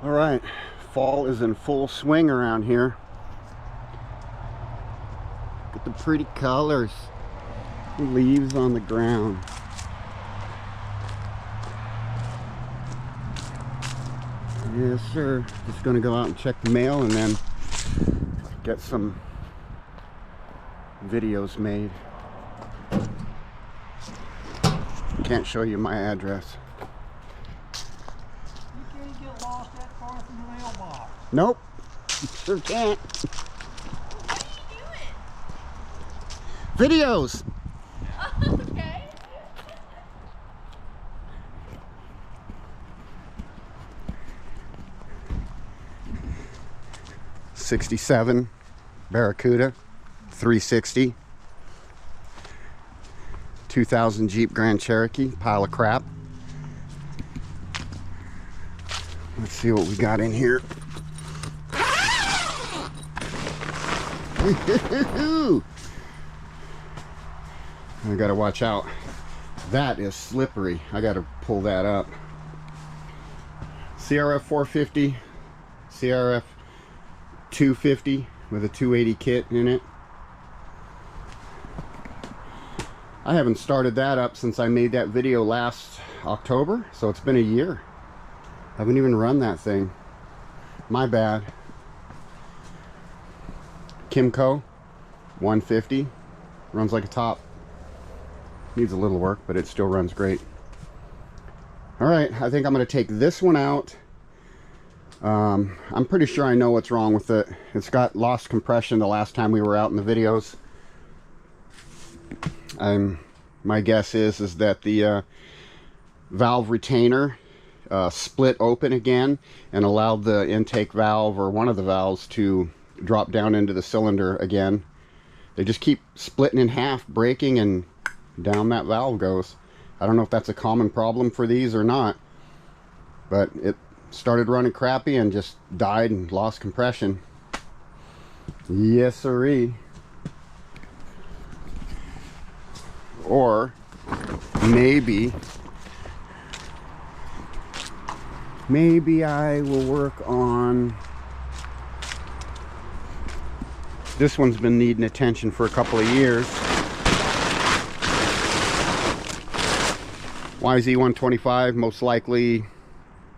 All right, fall is in full swing around here. Look at the pretty colors. Leaves on the ground. Yes, sir. Just gonna go out and check the mail and then get some videos made. Can't show you my address. You can't get lost that far from the mailbox. Nope, sure can't. What are you doing? Videos. Okay. 67 Barracuda 360, 2000 Jeep Grand Cherokee, pile of crap. Let's see what we got in here. I gotta watch out. That is slippery. I gotta pull that up. CRF 450, CRF 250 with a 280 kit in it. I haven't started that up since I made that video last October, so it's been a year. I haven't even run that thing. My bad. Kimco 150 runs like a top. Needs a little work, but it still runs great. All right, I think I'm going to take this one out. I'm pretty sure I know what's wrong with it. It's got lost compression the last time we were out in the videos. My guess is that the valve retainer split open again and allowed the intake valve, or one of the valves, to drop down into the cylinder again. They just keep splitting in half, breaking, and down that valve goes. I don't know if that's a common problem for these or not, but it started running crappy and just died and lost compression. Yes siree. Or maybe I will work on this. One's been needing attention for a couple of years. YZ125, most likely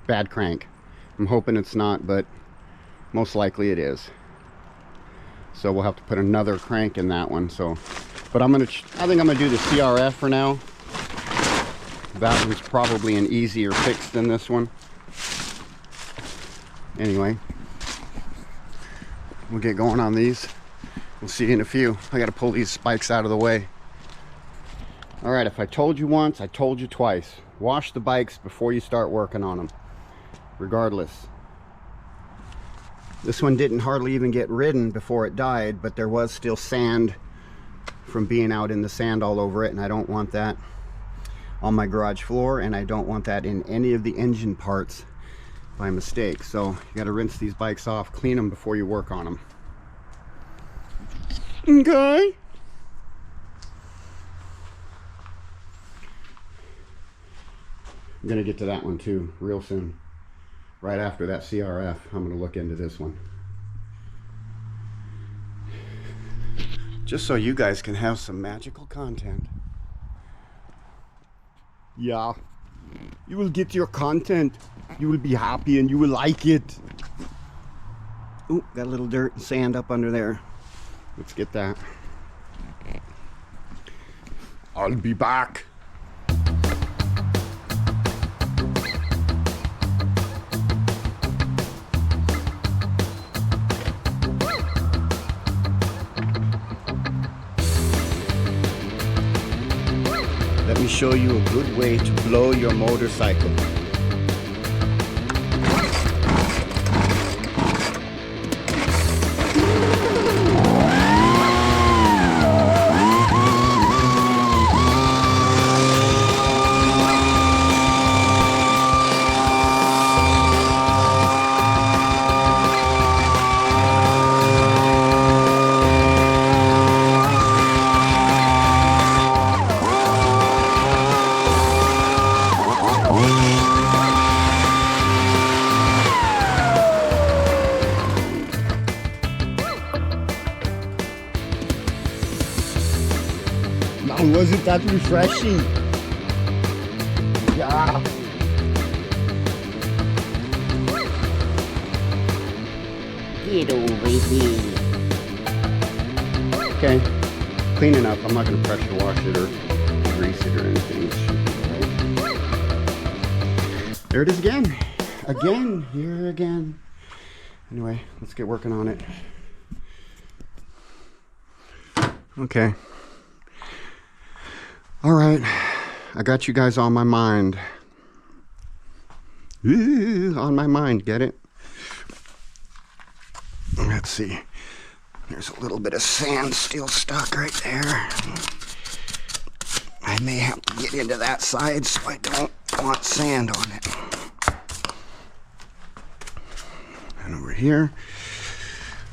bad crank. I'm hoping it's not, but most likely it is. So we'll have to put another crank in that one. So, but I think I'm gonna do the CRF for now. That one's probably an easier fix than this one. Anyway, we'll get going on these. We'll see you in a few. I gotta pull these spikes out of the way. All right, if I told you once, I told you twice. Wash the bikes before you start working on them, regardless. This one didn't hardly even get ridden before it died, but there was still sand from being out in the sand all over it, and I don't want that on my garage floor, and I don't want that in any of the engine parts by mistake. So you gotta rinse these bikes off, clean them before you work on them. Okay. I'm gonna get to that one too real soon. Right after that CRF, I'm gonna look into this one. Just so you guys can have some magical content. Yeah, you will get your content. You will be happy and you will like it. Ooh, got a little dirt and sand up under there. Let's get that. I'll be back. Let me show you a good way to blow your motorcycle. Wasn't that refreshing? Yeah. Get over here. Okay, clean enough. I'm not going to pressure wash it or grease it or anything. It should be all right. There it is again. Again, here again. Anyway, let's get working on it. Okay. All right, I got you guys on my mind. On my mind, get it? Let's see. There's a little bit of sand still stuck right there. I may have to get into that side so I don't want sand on it. And over here,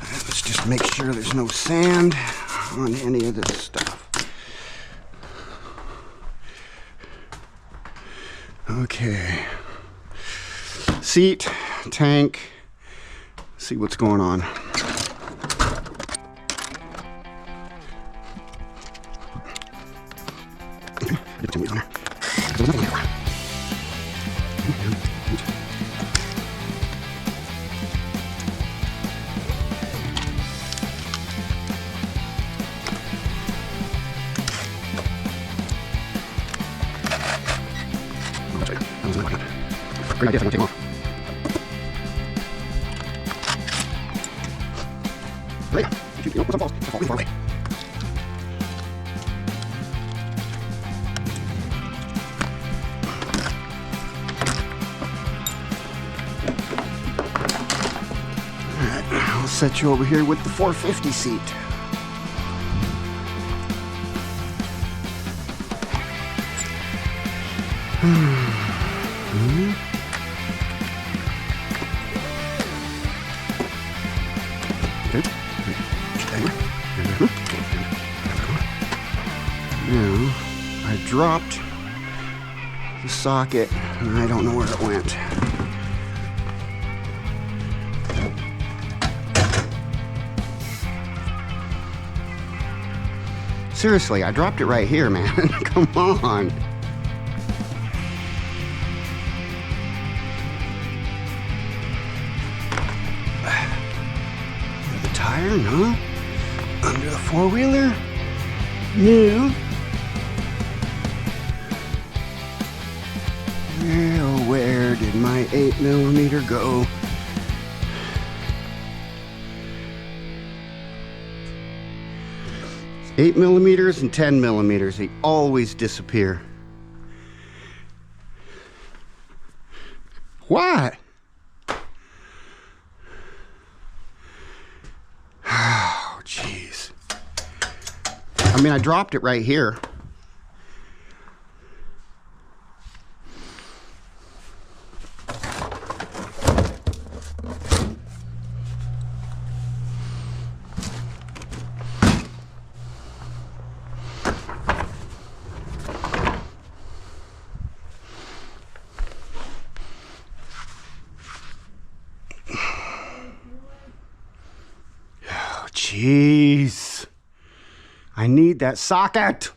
let's just make sure there's no sand on any of this stuff. Okay. Seat, tank, see what's going on. Great idea if I don't take them off. Right. You know, some falls. Some fall really far away. Alright, I'll set you over here with the 450 seat. Now, I dropped the socket and I don't know where it went. Seriously, I dropped it right here, man. Come on. Under the tire? No. Under the four-wheeler? No. Oh, where did my 8mm go? It's 8mm and 10mm. They always disappear. What? Oh, jeez. I mean, I dropped it right here. Jeez, I need that socket.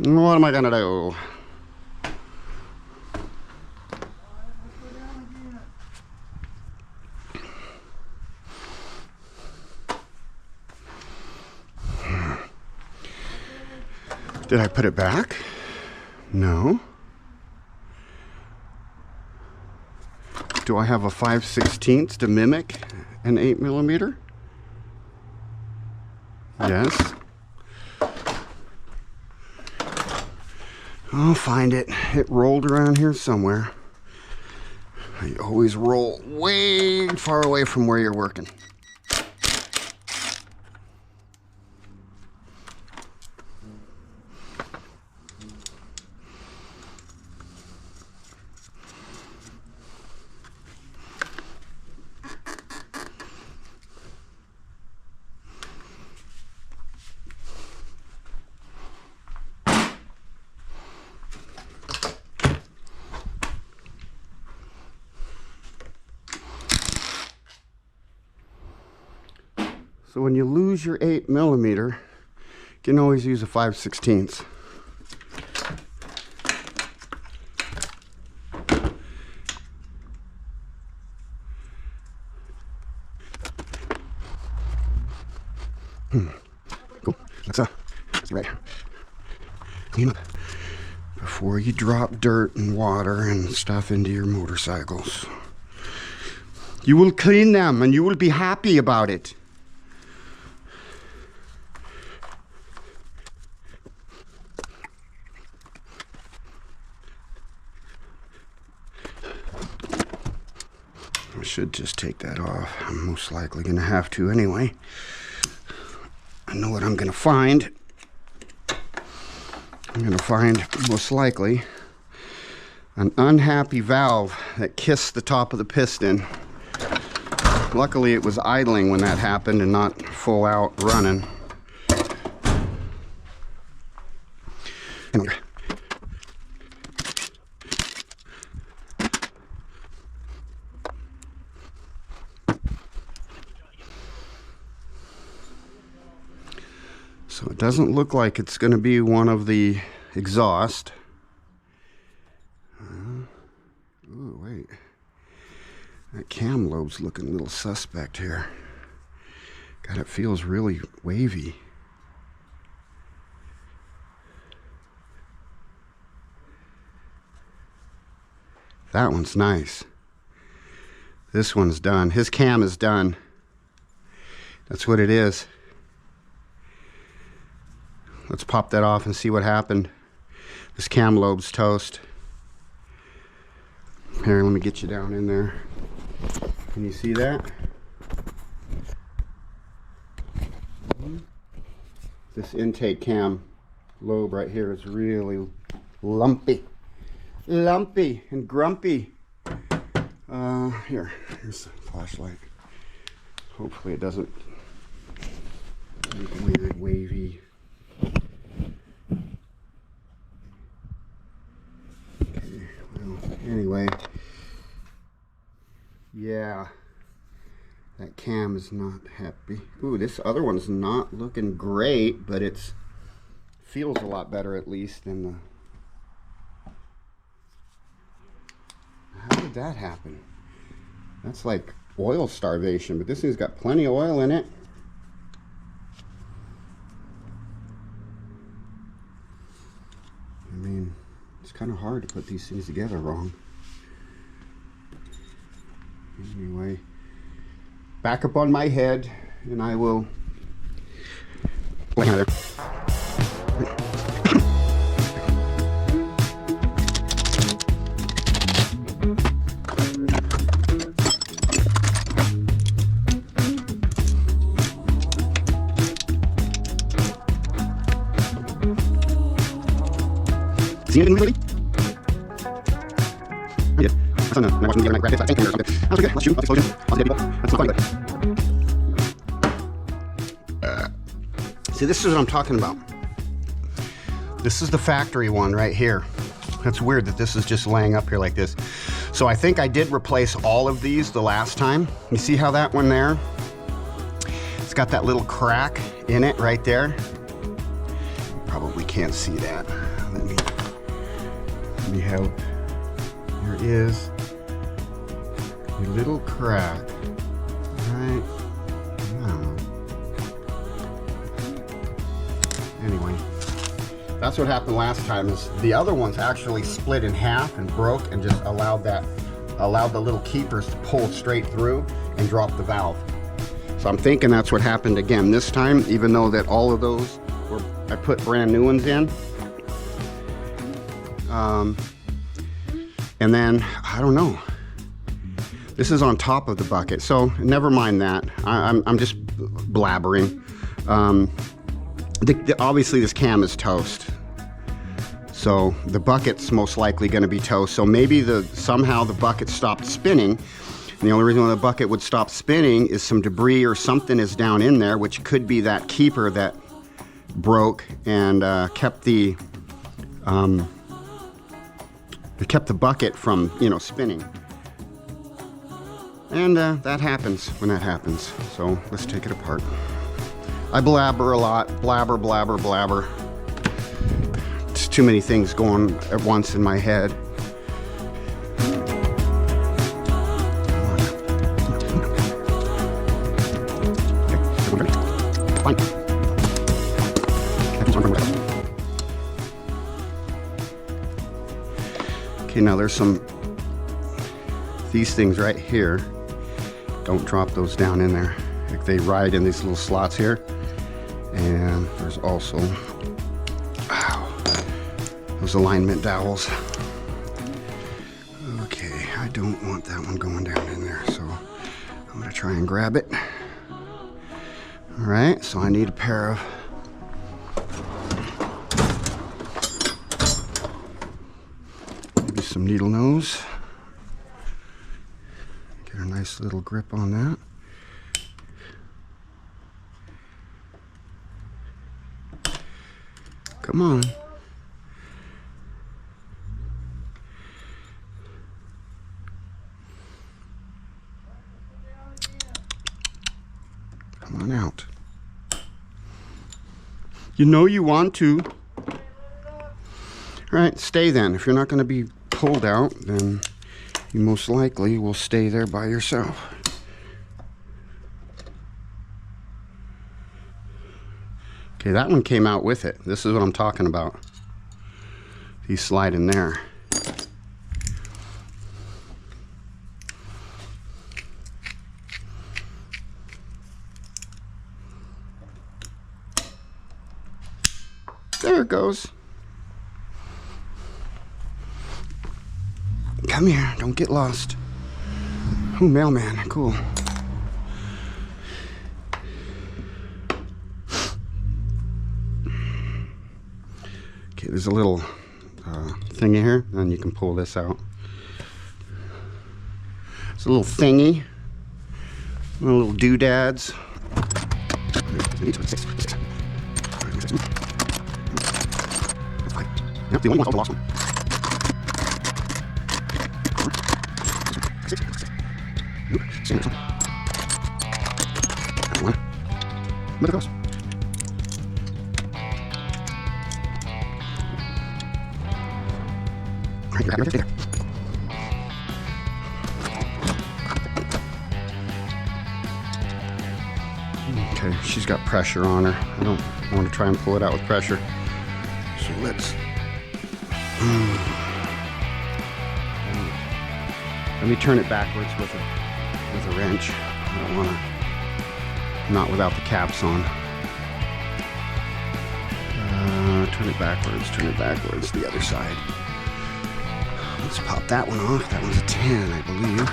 What am I gonna do? Did I put it back? No. Do I have a 5/16 to mimic an 8mm? Yes. I'll find it. It rolled around here somewhere. You always roll way far away from where you're working. So when you lose your 8mm, you can always use a 5/16. Cool. Let's see right here. Clean up before you drop dirt and water and stuff into your motorcycles. You will clean them and you will be happy about it. I should just take that off. I'm most likely going to have to anyway. I know what I'm going to find. I'm going to find, most likely, an unhappy valve that kissed the top of the piston. Luckily, it was idling when that happened and not full out running. So it doesn't look like it's going to be one of the exhaust. Ooh, wait. That cam lobe's looking a little suspect here. God, it feels really wavy. That one's nice. This one's done. His cam is done. That's what it is. Let's pop that off and see what happened. This cam lobe's toast. Here, let me get you down in there. Can you see that? This intake cam lobe right here is really lumpy. Lumpy and grumpy. Here's the flashlight. Hopefully it doesn't make weird wavy. Anyway, yeah, that cam is not happy. Ooh, this other one's not looking great, but it feels a lot better at least than the... How did that happen? That's like oil starvation, but this thing's got plenty of oil in it. I mean, it's kind of hard to put these things together wrong. Anyway, back up on my head, and I will... There. See anything really? I did. My son, I watched him the other night grab it, so I think something. I was like, okay, let's shoot, I'll explosion. I'll see that's not funny, but... See, this is what I'm talking about. This is the factory one right here. That's weird that this is just laying up here like this. So I think I did replace all of these the last time. You see how that one there? It's got that little crack in it right there. Probably can't see that. Let me help. There is a little crack right now. Anyway, that's what happened last time. Is the other ones actually split in half and broke and just allowed the little keepers to pull straight through and drop the valve. So I'm thinking that's what happened again this time, even though that all of those were, I put brand new ones in. And then, I don't know. This is on top of the bucket, so never mind that. I'm just blabbering. Obviously this cam is toast. So the bucket's most likely gonna be toast. So maybe somehow the bucket stopped spinning. And the only reason why the bucket would stop spinning is some debris or something is down in there, which could be that keeper that broke and kept the bucket from, spinning. And that happens when that happens. So let's take it apart. I blabber a lot. Blabber, blabber, blabber. It's too many things going at once in my head. Okay, now there's these things right here. Don't drop those down in there. Like they ride in these little slots here. And there's also those alignment dowels. Okay, I don't want that one going down in there, so I'm gonna try and grab it. All right, so I need a pair of maybe some needle nose. Get a nice little grip on that. Come on. Come on out. You know you want to. All right, stay then. If you're not going to be pulled out, then you most likely will stay there by yourself. Okay, that one came out with it. This is what I'm talking about. These slide in there. There it goes. Come here, don't get lost. Oh, mailman, cool. Okay, there's a little thingy here, and you can pull this out. It's a little thingy, little doodads. Yep, the only one, the last one. Same one. That one. Look at those. Right, you're happy right there. Okay, she's got pressure on her. I don't want to try and pull it out with pressure. So let's... Let me turn it backwards with a wrench. I don't want to... Not without the caps on. Turn it backwards, the other side. Let's pop that one off. That one's a 10, I believe.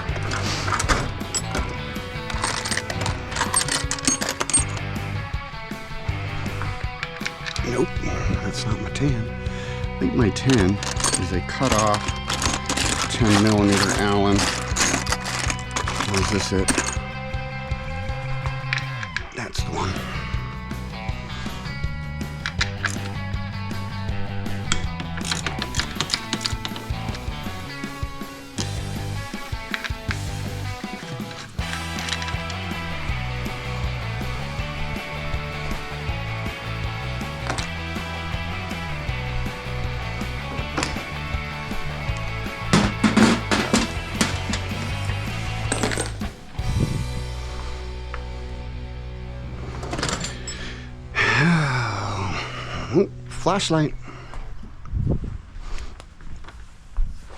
Nope, that's not my 10. I think my 10 is a cut off 10mm Allen. Or is this it? That's the one. Oh, flashlight.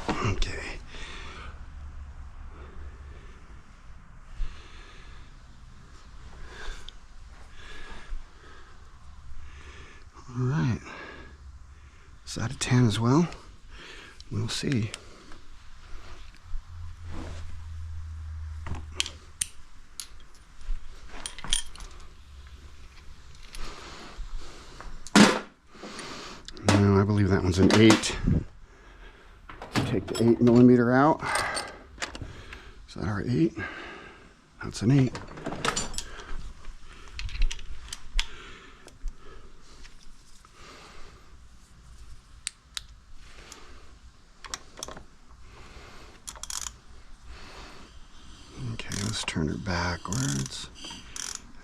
Okay. All right. Is that a 10 as well? We'll see. No, I believe that one's an 8. Take the 8mm out. Is that our 8? That's an 8. Okay, let's turn her backwards.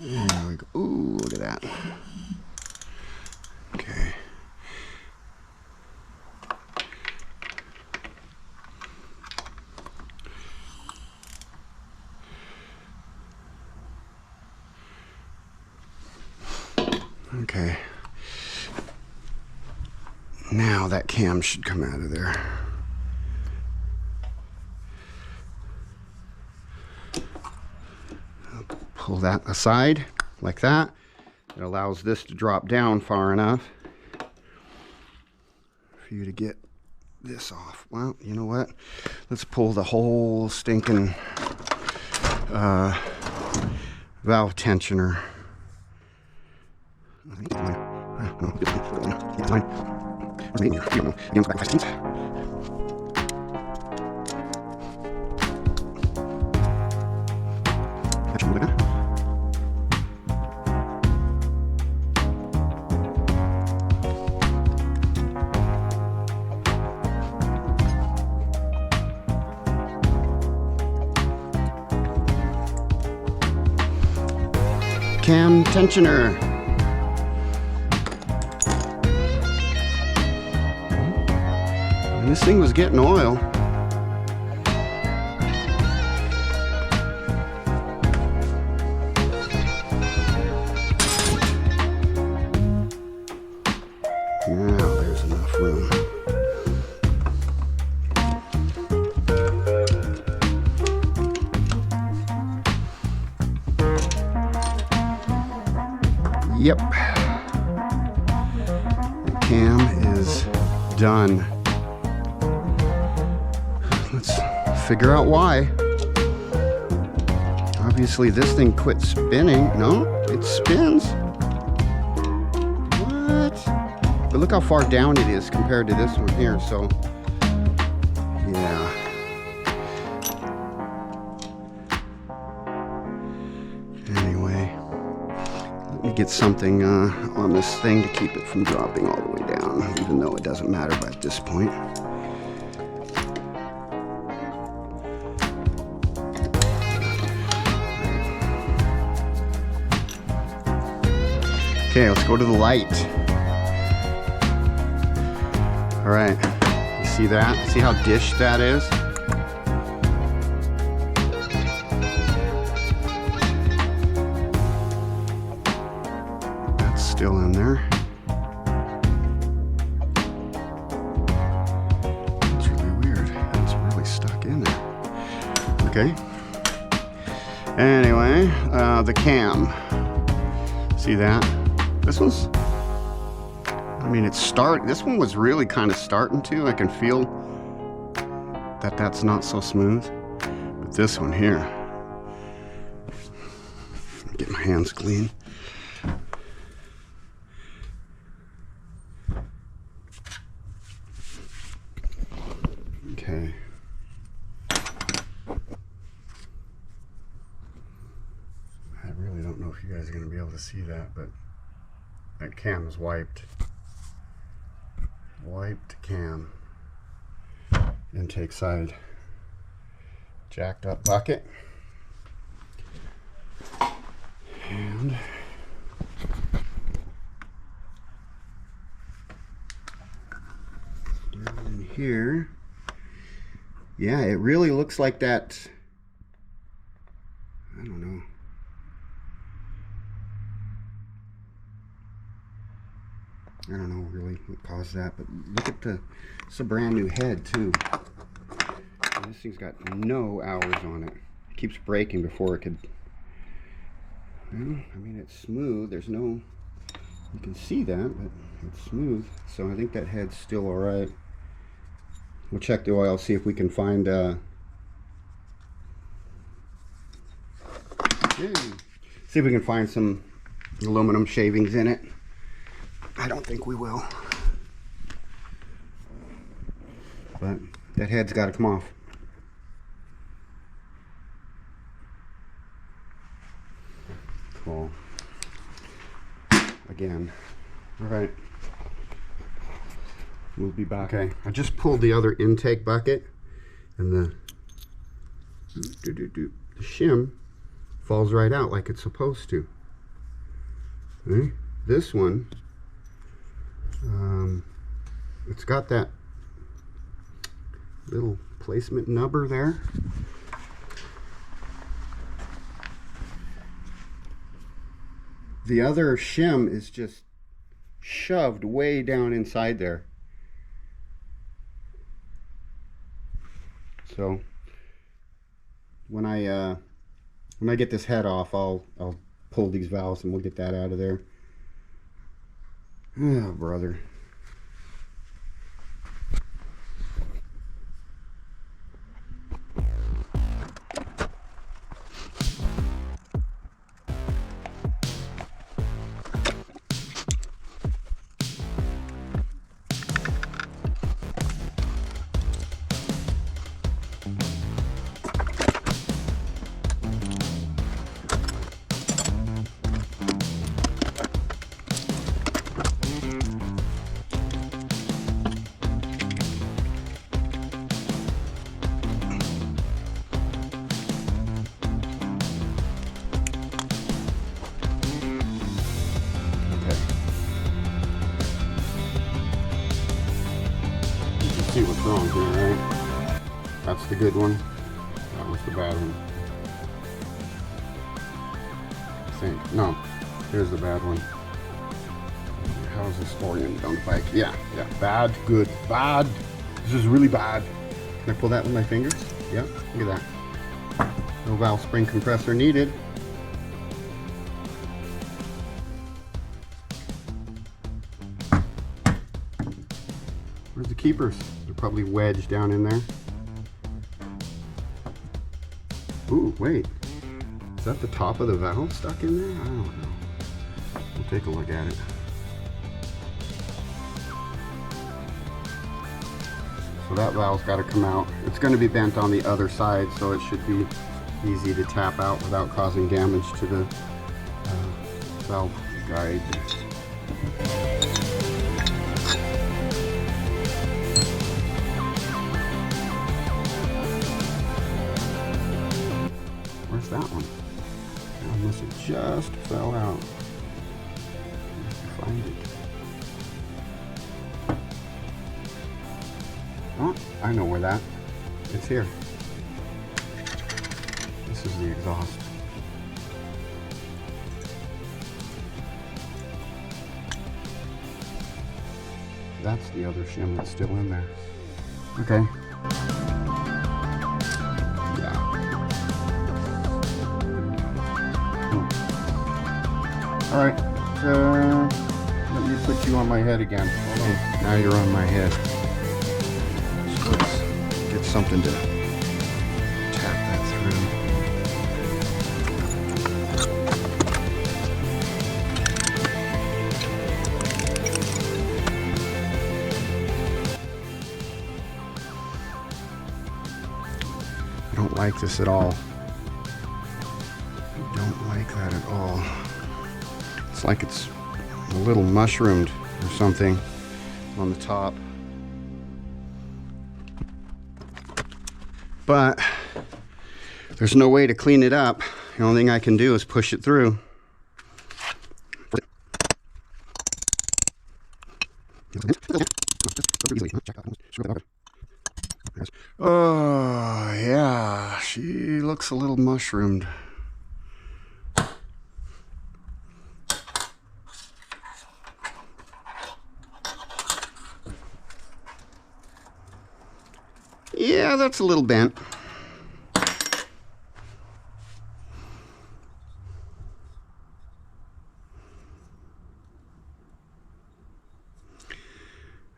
There we go. Ooh, look at that. Okay. Okay. Now that cam should come out of there. I'll pull that aside like that. It allows this to drop down far enough for you to get this off. Well, you know what? Let's pull the whole stinking valve tensioner. I think it's mine. No, it's mine. Where's my here? You know, against back 5 seconds. That should be good. Cam tensioner. And this thing was getting oil. Now there's enough room. Yep. The cam is done. Let's figure out why. Obviously this thing quit spinning. No, it spins. What? But look how far down it is compared to this one here, so yeah. Anyway, let me get something on this thing to keep it from dropping all the way down, even though it doesn't matter at this point. Okay, let's go to the light. All right, you see that? See how dished that is? That's still in there. That's really weird. It's really stuck in there. Okay. Anyway, the cam. See that? This one's, I mean, this one was really kind of starting to. I can feel that that's not so smooth. But this one here, get my hands clean. Okay. I really don't know if you guys are going to be able to see that, but that cam is wiped. Wiped cam. Intake side. Jacked up bucket. And down in here. Yeah, it really looks like that. I don't know. I don't know really what caused that, but look at it's a brand new head too. And this thing's got no hours on it. It keeps breaking before it could, well, I mean, it's smooth. There's no, you can see that, but it's smooth. So I think that head's still all right. We'll check the oil, see if we can find, see if we can find some aluminum shavings in it. I don't think we will, but that head's got to come off. Cool. Again. All right. We'll be back. Okay, I just pulled the other intake bucket, and the shim falls right out like it's supposed to. See? This one, it's got that little placement nubber there. The other shim is just shoved way down inside there. So when I get this head off, I'll pull these valves and we'll get that out of there. Oh, brother. See what's wrong here, right? That's the good one. That was the bad one. I think. No, here's the bad one. How is this oriented on the bike? Yeah, bad, good, bad. This is really bad. Can I pull that with my fingers? Yeah, look at that. No valve spring compressor needed. Where's the keepers? They're probably wedged down in there. Ooh, wait. Is that the top of the valve stuck in there? I don't know. We'll take a look at it. So that valve's got to come out. It's going to be bent on the other side, so it should be easy to tap out without causing damage to the valve guide. Where's that one? Unless it just fell out. Find it. Oh, I know where that. It's here. This is the exhaust. That's the other shim that's still in there. Okay. All right, let me put you on my head again. Hold on. Now you're on my head. So let's get something to tap that through. I don't like this at all. I don't like that at all. It's like it's a little mushroomed or something on the top. But there's no way to clean it up. The only thing I can do is push it through. Oh, yeah, she looks a little mushroomed. Yeah, that's a little bent.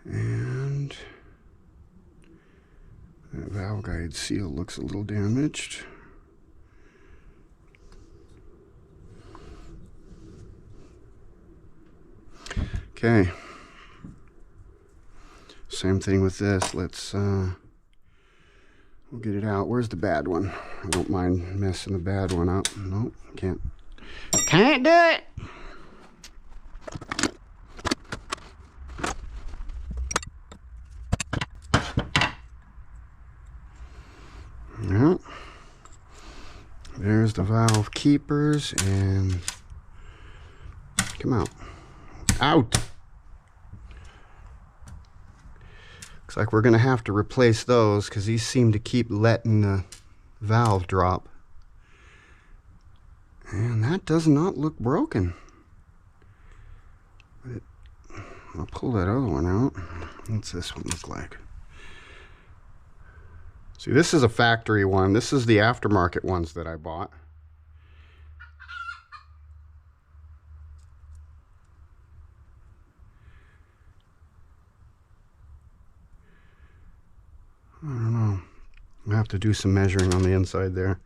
And that valve guide seal looks a little damaged. Okay. Same thing with this. Let's we'll get it out. Where's the bad one? I don't mind messing the bad one up. Nope, can't do it. Yeah. There's the valve keepers, and Come out. Out! Looks like we're going to have to replace those because these seem to keep letting the valve drop. And that does not look broken. I'll pull that other one out. What's this one look like? See, this is a factory one. This is the aftermarket ones that I bought. I don't know. I have to do some measuring on the inside there.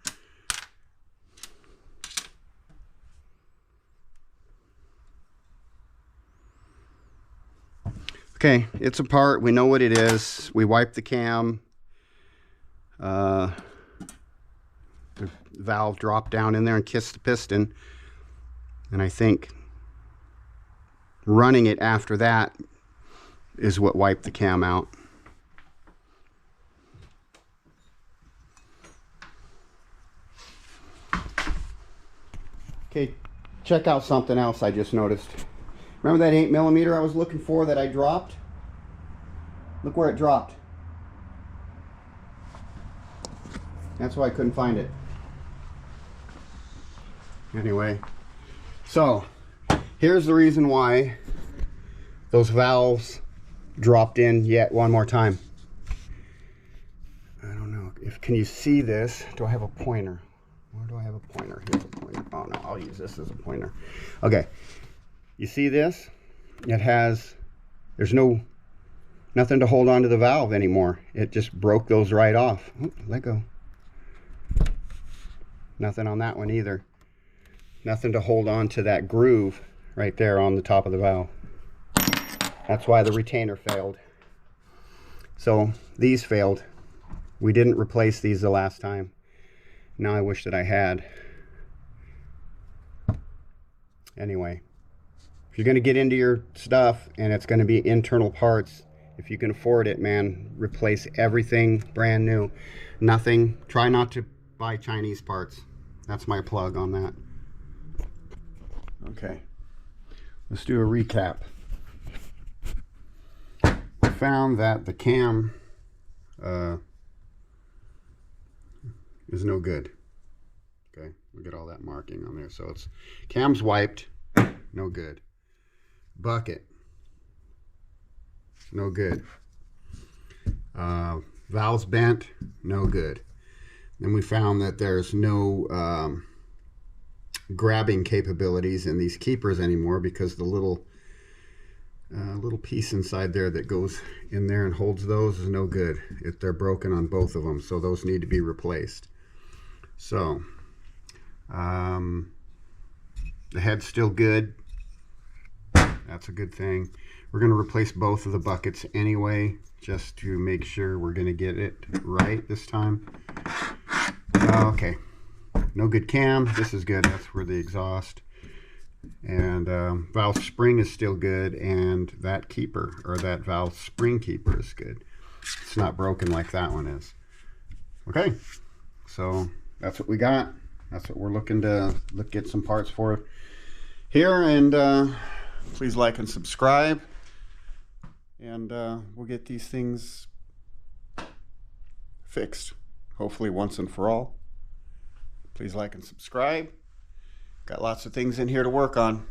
Okay, it's apart. We know what it is. We wiped the cam. The valve dropped down in there and kissed the piston. And I think running it after that is what wiped the cam out. Okay, check out something else I just noticed. Remember that 8mm I was looking for that I dropped? Look where it dropped. That's why I couldn't find it. Anyway, so here's the reason why those valves dropped in yet one more time. I don't know if, can you see this? Do I have a pointer? Where do I have a pointer? Here's a pointer. Oh no, I'll use this as a pointer. Okay, you see this? It has, there's nothing to hold on to the valve anymore. It just broke those right off. Oh, let go. Nothing on that one either. Nothing to hold on to that groove right there on the top of the valve. That's why the retainer failed. So these failed. We didn't replace these the last time. Now I wish that I had. Anyway, if you're going to get into your stuff and it's going to be internal parts, if you can afford it, man, replace everything brand new. Nothing. Try not to buy Chinese parts. That's my plug on that. Okay, let's do a recap. I found that the cam is no good. Okay, we get all that marking on there. So it's cam's wiped, no good. Bucket, no good. Valves bent, no good. Then we found that there's no grabbing capabilities in these keepers anymore because the little piece inside there that goes in there and holds those is no good. They're broken on both of them, so those need to be replaced. So the head's still good. That's a good thing. We're going to replace both of the buckets anyway, just to make sure we're going to get it right this time. Okay, no good cam. This is good. That's where the exhaust. And valve spring is still good, and that keeper, or that valve spring keeper, is good. It's not broken like that one is. Okay, so that's what we got. That's what we're looking to get some parts for here. And please like and subscribe, and we'll get these things fixed, hopefully once and for all. Please like and subscribe. Got lots of things in here to work on.